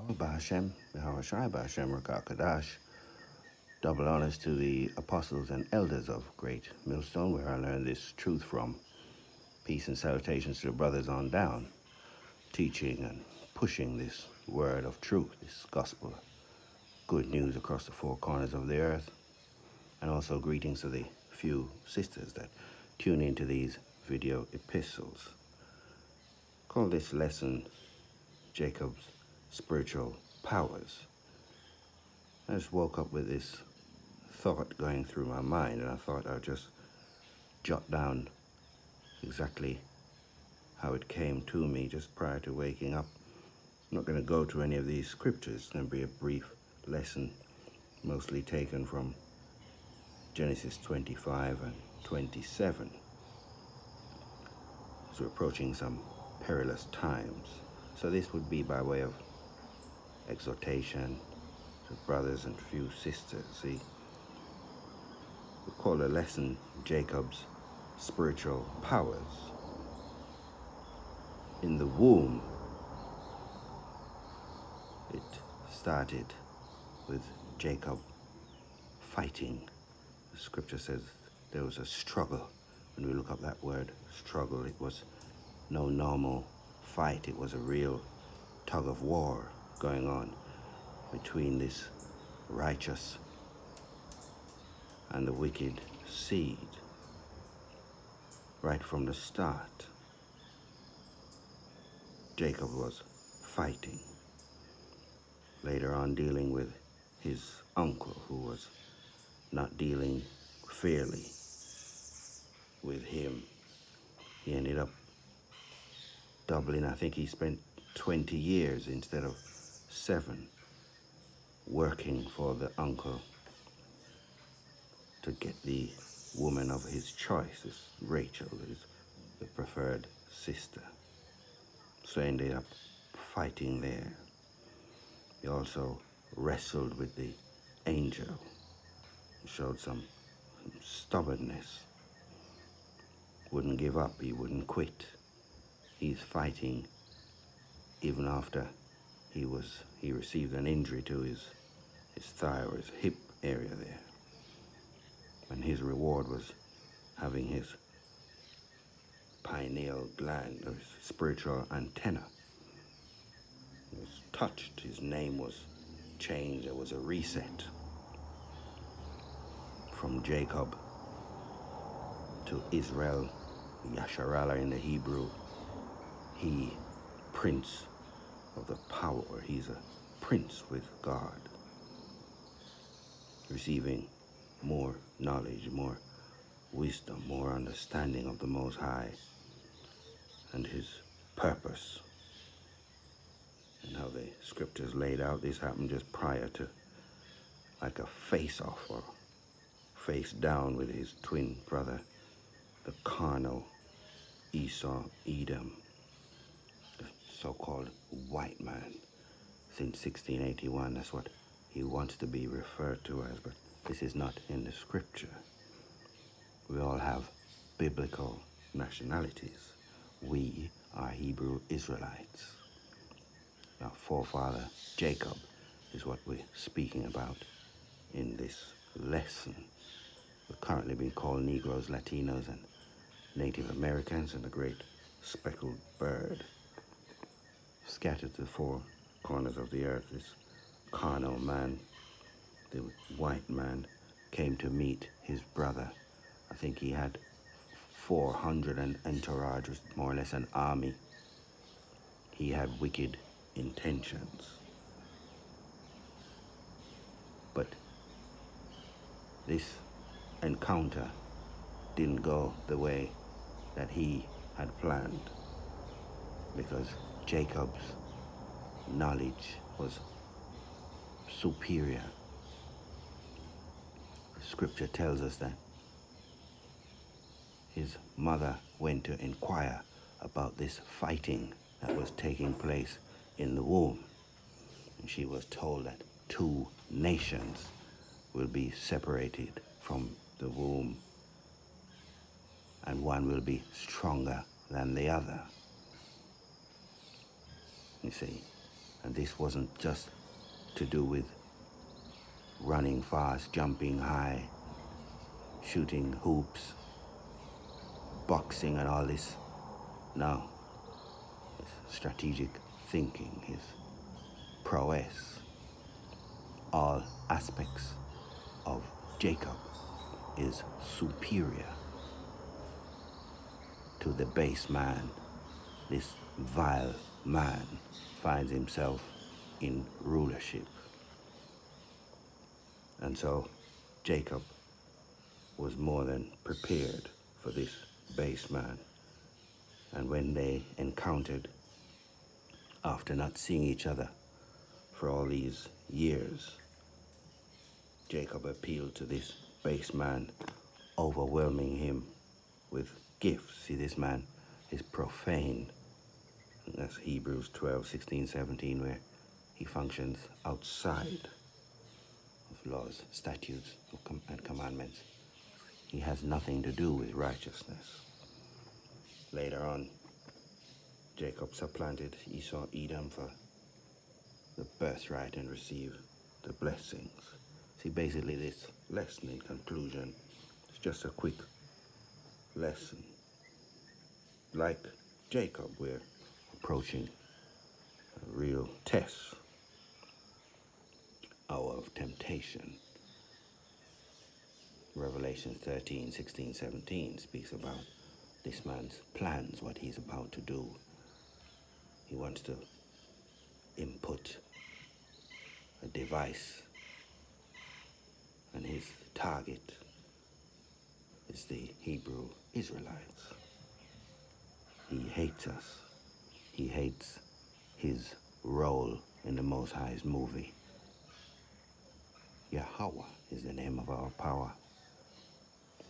Yahweh Ba'Hashem, Yahweh Shai Ba'Hashem, Rakakadash. Double honors to the apostles and elders of Great Millstone, where I learned this truth from. Peace and salutations to the brothers on down, teaching and pushing this word of truth, this gospel, good news across the four corners of the earth. And also greetings to the few sisters that tune into these video epistles. Call this lesson Jacob's Spiritual Powers. I just woke up with this thought going through my mind, and I thought I'd just jot down exactly how it came to me just prior to waking up. I'm not going to go to any of these scriptures. It's going to be a brief lesson, mostly taken from Genesis 25 and 27. As we're approaching some perilous times. So this would be by way of exhortation to brothers and few sisters. See, we call the lesson Jacob's Spiritual Powers. In the womb, it started with Jacob fighting. The scripture says there was a struggle. When we look up that word struggle, it was no normal fight. It was a real tug of war going on between this righteous and the wicked seed. Right from the start, Jacob was fighting. Later on, dealing with his uncle, who was not dealing fairly with him. He ended up doubling. I think he spent 20 years instead of 7 working for the uncle to get the woman of his choice, this Rachel, is the preferred sister. So he ended up fighting there. He also wrestled with the angel. He showed some stubbornness. Wouldn't give up, he wouldn't quit. He's fighting even after he received an injury to his thigh or his hip area there. And his reward was having his pineal gland, or his spiritual antenna, was touched. His name was changed. There was a reset from Jacob to Israel, Yasharallah in the Hebrew. He, prince of the power. He's a prince with God, receiving more knowledge, more wisdom, more understanding of the Most High and his purpose. And how the scriptures laid out, this happened just prior to, like a face-off or face down with his twin brother, the carnal Esau, Edom, the so-called white man. Since 1681, that's what he wants to be referred to as, but this is not in the scripture. We all have biblical nationalities. We are Hebrew Israelites. Our forefather Jacob is what we're speaking about in this lesson. We're currently being called Negroes, Latinos, and Native Americans, and the great speckled bird scattered to the four corners of the earth. This carnal man, the white man, came to meet his brother. I think he had 400 and entourage, more or less an army. He had wicked intentions. But this encounter didn't go the way that he had planned, because Jacob's knowledge was superior. Scripture tells us that his mother went to inquire about this fighting that was taking place in the womb. And she was told that 2 nations will be separated from the womb, and one will be stronger than the other. You see, And this wasn't just to do with running fast, jumping high, shooting hoops, boxing and all this. No, his strategic thinking, his prowess, all aspects of Jacob is superior to the base man. This vile man finds himself in rulership. And so Jacob was more than prepared for this base man. And when they encountered, after not seeing each other for all these years, Jacob appealed to this base man, overwhelming him with gifts. See, this man is profane. And that's Hebrews 12, 16, 17, where he functions outside of laws, statutes, and commandments. He has nothing to do with righteousness. Later on, Jacob supplanted Esau, Edom for the birthright and received the blessings. See, basically this lesson in conclusion is just a quick lesson. Like Jacob, we're approaching a real test, hour of temptation. Revelation 13, 16, 17 speaks about this man's plans, what he's about to do. He wants to input a device, and his target is the Hebrew Israelites. He hates us. He hates his role in the Most High's movie. Yahweh is the name of our power.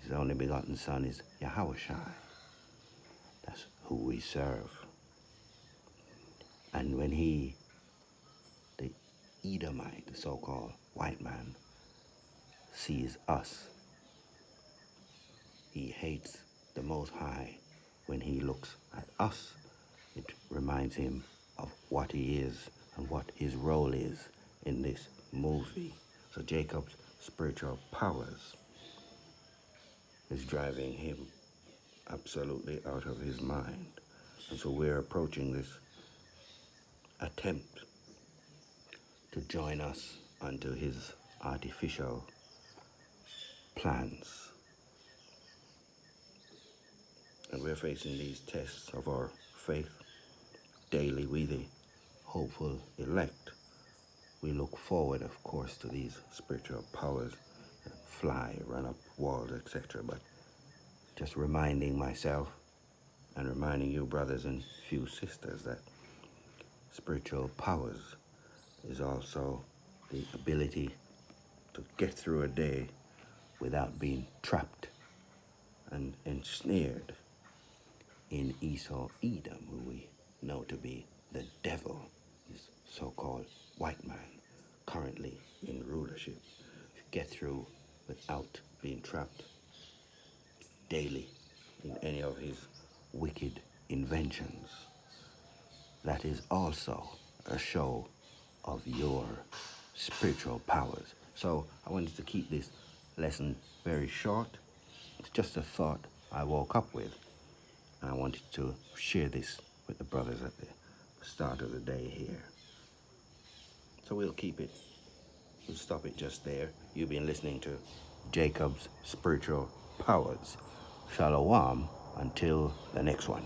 His only begotten Son is Yahushai. That's who we serve. And when the Edomite, the so-called white man, sees us, he hates the Most High. When he looks at us, it reminds him of what he is and what his role is in this movie. So Jacob's spiritual powers is driving him absolutely out of his mind. And so we're approaching this attempt to join us onto his artificial plans. And we're facing these tests of our faith daily. We, the hopeful elect, we look forward, of course, to these spiritual powers that fly, run up walls, etc. But just reminding myself and reminding you, brothers and few sisters, that spiritual powers is also the ability to get through a day without being trapped and ensnared in Esau, Edom, who we know to be the devil, this so-called white man currently in rulership. Get through without being trapped daily in any of his wicked inventions. That is also a show of your spiritual powers. So I wanted to keep this lesson very short. It's just a thought I woke up with, and I wanted to share this with the brothers at the start of the day here. So we'll stop it just there. You've been listening to Jacob's Spiritual Powers. Shalom until the next one.